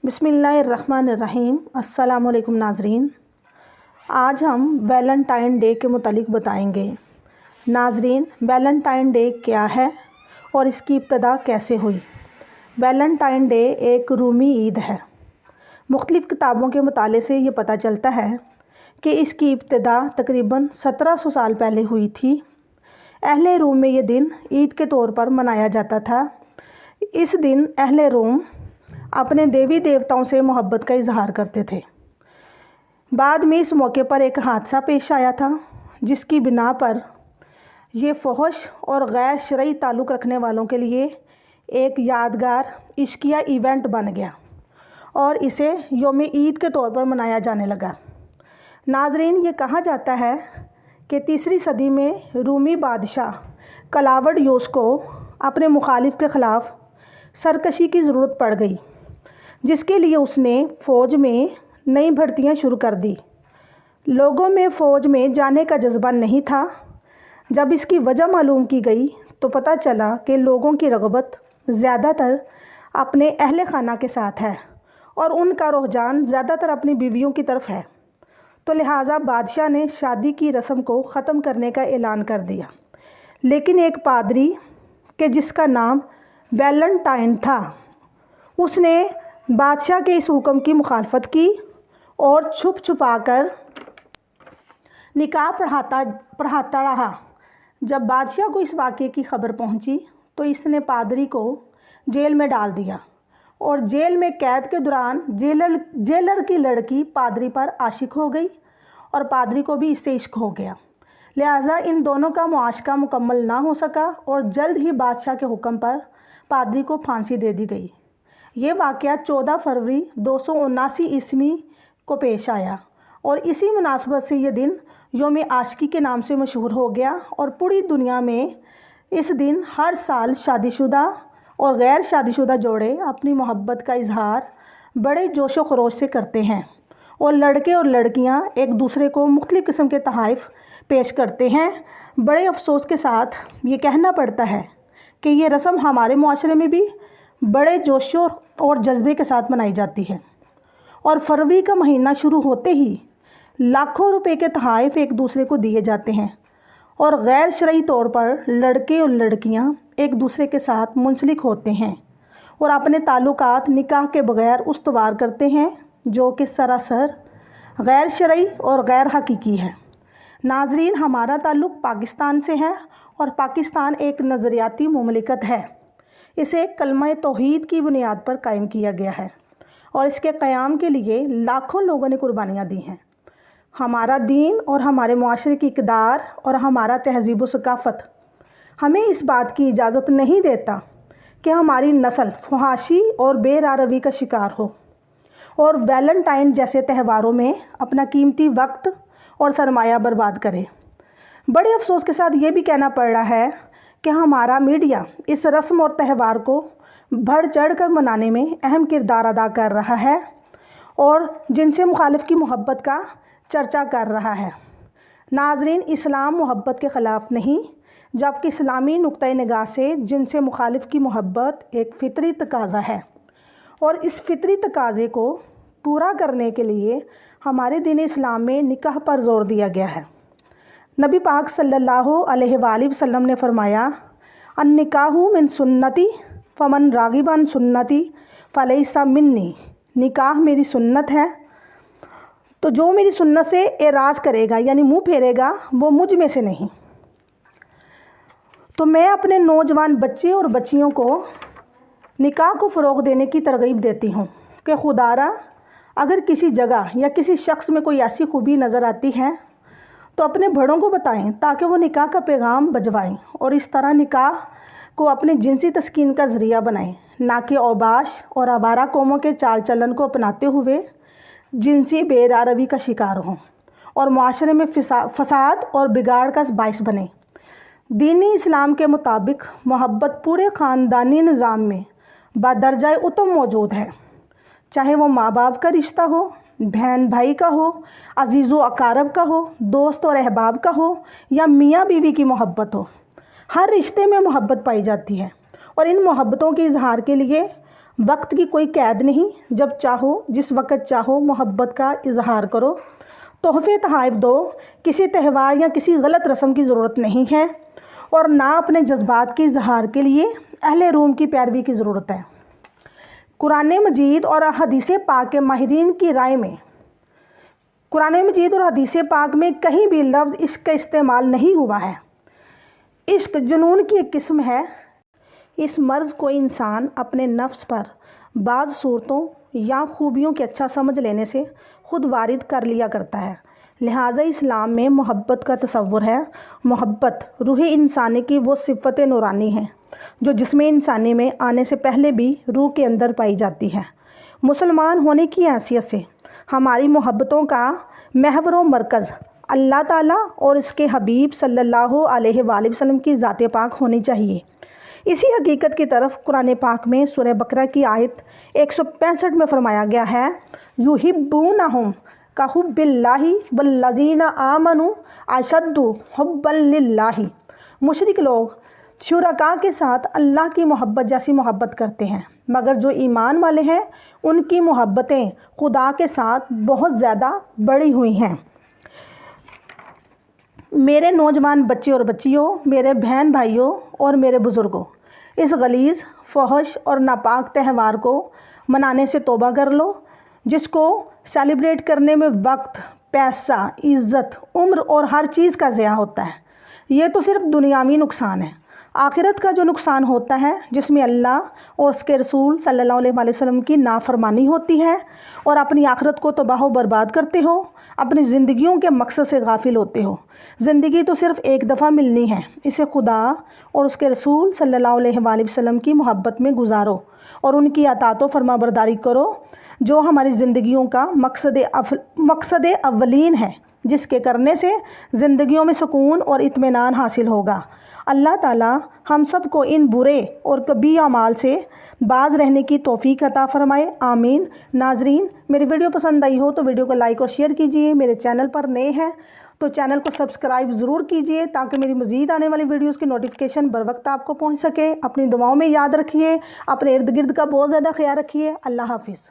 بسم اللہ الرحمن الرحیم۔ السلام علیکم ناظرین، آج ہم ویلنٹائن ڈے کے متعلق بتائیں گے۔ ناظرین، ویلنٹائن ڈے کیا ہے اور اس کی ابتدا کیسے ہوئی؟ ویلنٹائن ڈے ایک رومی عید ہے۔ مختلف کتابوں کے مطالعے سے یہ پتہ چلتا ہے کہ اس کی ابتدا تقریباً 1700 سال پہلے ہوئی تھی۔ اہل روم میں یہ دن عید کے طور پر منایا جاتا تھا۔ اس دن اہل روم اپنے دیوی دیوتاؤں سے محبت کا اظہار کرتے تھے۔ بعد میں اس موقع پر ایک حادثہ پیش آیا تھا جس کی بنا پر یہ فحش اور غیر شرعی تعلق رکھنے والوں کے لیے ایک یادگار عشقیہ ایونٹ بن گیا اور اسے یوم عید کے طور پر منایا جانے لگا۔ ناظرین، یہ کہا جاتا ہے کہ 3 صدی میں رومی بادشاہ کلاوڈیوس کو اپنے مخالف کے خلاف سرکشی کی ضرورت پڑ گئی، جس کے لیے اس نے فوج میں نئی بھرتیاں شروع کر دی۔ لوگوں میں فوج میں جانے کا جذبہ نہیں تھا۔ جب اس کی وجہ معلوم کی گئی تو پتہ چلا کہ لوگوں کی رغبت زیادہ تر اپنے اہل خانہ کے ساتھ ہے اور ان کا رجحان زیادہ تر اپنی بیویوں کی طرف ہے، تو لہٰذا بادشاہ نے شادی کی رسم کو ختم کرنے کا اعلان کر دیا۔ لیکن ایک پادری کہ جس کا نام ویلنٹائن تھا، اس نے بادشاہ کے اس حکم کی مخالفت کی اور چھپ چھپا کر نکاح پڑھاتا رہا۔ جب بادشاہ کو اس واقعے کی خبر پہنچی تو اس نے پادری کو جیل میں ڈال دیا اور جیل میں قید کے دوران جیلر کی لڑکی پادری پر عاشق ہو گئی اور پادری کو بھی اس سے عشق ہو گیا۔ لہٰذا ان دونوں کا معاشقہ مکمل نہ ہو سکا اور جلد ہی بادشاہ کے حکم پر پادری کو پھانسی دے دی گئی۔ یہ واقعہ 14 فروری 279 عیسوی کو پیش آیا اور اسی مناسبت سے یہ دن یوم عاشقی کے نام سے مشہور ہو گیا اور پوری دنیا میں اس دن ہر سال شادی شدہ اور غیر شادی شدہ جوڑے اپنی محبت کا اظہار بڑے جوش و خروش سے کرتے ہیں اور لڑکے اور لڑکیاں ایک دوسرے کو مختلف قسم کے تحائف پیش کرتے ہیں۔ بڑے افسوس کے ساتھ یہ کہنا پڑتا ہے کہ یہ رسم ہمارے معاشرے میں بھی بڑے جوش اور جذبے کے ساتھ منائی جاتی ہے اور فروری کا مہینہ شروع ہوتے ہی لاکھوں روپے کے تحائف ایک دوسرے کو دیے جاتے ہیں اور غیر شرعی طور پر لڑکے اور لڑکیاں ایک دوسرے کے ساتھ منسلک ہوتے ہیں اور اپنے تعلقات نکاح کے بغیر استوار کرتے ہیں، جو کہ سراسر غیر شرعی اور غیر حقیقی ہے۔ ناظرین، ہمارا تعلق پاکستان سے ہے اور پاکستان ایک نظریاتی مملکت ہے۔ اسے کلمہ توحید کی بنیاد پر قائم کیا گیا ہے اور اس کے قیام کے لیے لاکھوں لوگوں نے قربانیاں دی ہیں۔ ہمارا دین اور ہمارے معاشرے کی اقدار اور ہمارا تہذیب و ثقافت ہمیں اس بات کی اجازت نہیں دیتا کہ ہماری نسل فحاشی اور بے راہ روی کا شکار ہو اور ویلنٹائن جیسے تہواروں میں اپنا قیمتی وقت اور سرمایہ برباد کرے۔ بڑے افسوس کے ساتھ یہ بھی کہنا پڑ رہا ہے کہ ہمارا میڈیا اس رسم اور تہوار کو بڑھ چڑھ کر منانے میں اہم کردار ادا کر رہا ہے اور جن سے مخالف کی محبت کا چرچا کر رہا ہے۔ ناظرین، اسلام محبت کے خلاف نہیں، جبکہ اسلامی نقطۂ نگاہ سے جن سے مخالف کی محبت ایک فطری تقاضا ہے اور اس فطری تقاضے کو پورا کرنے کے لیے ہمارے دین اسلام میں نکاح پر زور دیا گیا ہے۔ نبی پاک صلی اللہ علیہ وآلہ وسلم نے فرمایا، النکاح من سنتی فمن راغب عن سنتی فلیس منی۔ نکاح میری سنت ہے، تو جو میری سنت سے اعراض کرے گا یعنی منہ پھیرے گا وہ مجھ میں سے نہیں۔ تو میں اپنے نوجوان بچے اور بچیوں کو نکاح کو فروغ دینے کی ترغیب دیتی ہوں کہ خدارا اگر کسی جگہ یا کسی شخص میں کوئی ایسی خوبی نظر آتی ہے تو اپنے بڑوں کو بتائیں تاکہ وہ نکاح کا پیغام بھجوائیں اور اس طرح نکاح کو اپنے جنسی تسکین کا ذریعہ بنائیں، نہ کہ اوباش اور آوارہ قوموں کے چال چلن کو اپناتے ہوئے جنسی بے راہ روی کا شکار ہوں اور معاشرے میں فساد اور بگاڑ کا باعث بنیں۔ دینی اسلام کے مطابق محبت پورے خاندانی نظام میں بدرجہ اتم موجود ہے، چاہے وہ ماں باپ کا رشتہ ہو، بہن بھائی کا ہو، عزیز و اقارب کا ہو، دوست اور احباب کا ہو یا میاں بیوی کی محبت ہو۔ ہر رشتے میں محبت پائی جاتی ہے اور ان محبتوں کے اظہار کے لیے وقت کی کوئی قید نہیں، جب چاہو جس وقت چاہو محبت کا اظہار کرو، تحفے تحائف دو، کسی تہوار یا کسی غلط رسم کی ضرورت نہیں ہے، اور نہ اپنے جذبات کے اظہار کے لیے اہل روم کی پیروی کی ضرورت ہے۔ قرآن مجید اور حدیث پاک کے ماہرین کی رائے میں قرآن مجید اور حدیث پاک میں کہیں بھی لفظ عشق کا استعمال نہیں ہوا ہے۔ عشق جنون کی ایک قسم ہے۔ اس مرض کو انسان اپنے نفس پر بعض صورتوں یا خوبیوں کے اچھا سمجھ لینے سے خود وارد کر لیا کرتا ہے، لہٰذا اسلام میں محبت کا تصور ہے۔ محبت روح انسانی کی وہ صفت نورانی ہے جو جسم انسانی میں آنے سے پہلے بھی روح کے اندر پائی جاتی ہے۔ مسلمان ہونے کی حیثیت سے ہماری محبتوں کا محور و مرکز اللہ تعالیٰ اور اس کے حبیب صلی اللہ علیہ وآلہ وسلم کی ذات پاک ہونی چاہیے۔ اسی حقیقت کی طرف قرآن پاک میں سورہ بقرہ کی آیت 165 میں فرمایا گیا ہے، یحبونہم کحب اللہ والذین آمنوا اشد حبا للہ۔ مشرک لوگ شرکاء کے ساتھ اللہ کی محبت جیسی محبت کرتے ہیں، مگر جو ایمان والے ہیں ان کی محبتیں خدا کے ساتھ بہت زیادہ بڑھی ہوئی ہیں۔ میرے نوجوان بچے اور بچیوں، میرے بہن بھائیوں اور میرے بزرگوں، اس غلیظ، فحش اور ناپاک تہوار کو منانے سے توبہ کر لو، جس کو سیلیبریٹ کرنے میں وقت، پیسہ، عزت، عمر اور ہر چیز کا ضیاع ہوتا ہے۔ یہ تو صرف دنیاوی نقصان ہے۔ آخرت کا جو نقصان ہوتا ہے، جس میں اللہ اور اس کے رسول صلی اللہ علیہ وآلہ وسلم کی نافرمانی ہوتی ہے اور اپنی آخرت کو تباہ و برباد کرتے ہو، اپنی زندگیوں کے مقصد سے غافل ہوتے ہو۔ زندگی تو صرف ایک دفعہ ملنی ہے، اسے خدا اور اس کے رسول صلی اللہ علیہ وآلہ وسلم کی محبت میں گزارو اور ان کی اطاعت و فرما برداری کرو، جو ہماری زندگیوں کا مقصد اولین ہے، جس کے کرنے سے زندگیوں میں سکون اور اطمینان حاصل ہوگا۔ اللہ تعالیٰ ہم سب کو ان برے اور کبھی اعمال سے باز رہنے کی توفیق عطا فرمائے، آمین۔ ناظرین، میری ویڈیو پسند آئی ہو تو ویڈیو کو لائک اور شیئر کیجئے۔ میرے چینل پر نئے ہیں تو چینل کو سبسکرائب ضرور کیجئے تاکہ میری مزید آنے والی ویڈیوز کی نوٹیفیکیشن بر وقت آپ کو پہنچ سکے۔ اپنی دعاؤں میں یاد رکھیے، اپنے ارد گرد کا بہت زیادہ خیال رکھیے۔ اللہ حافظ۔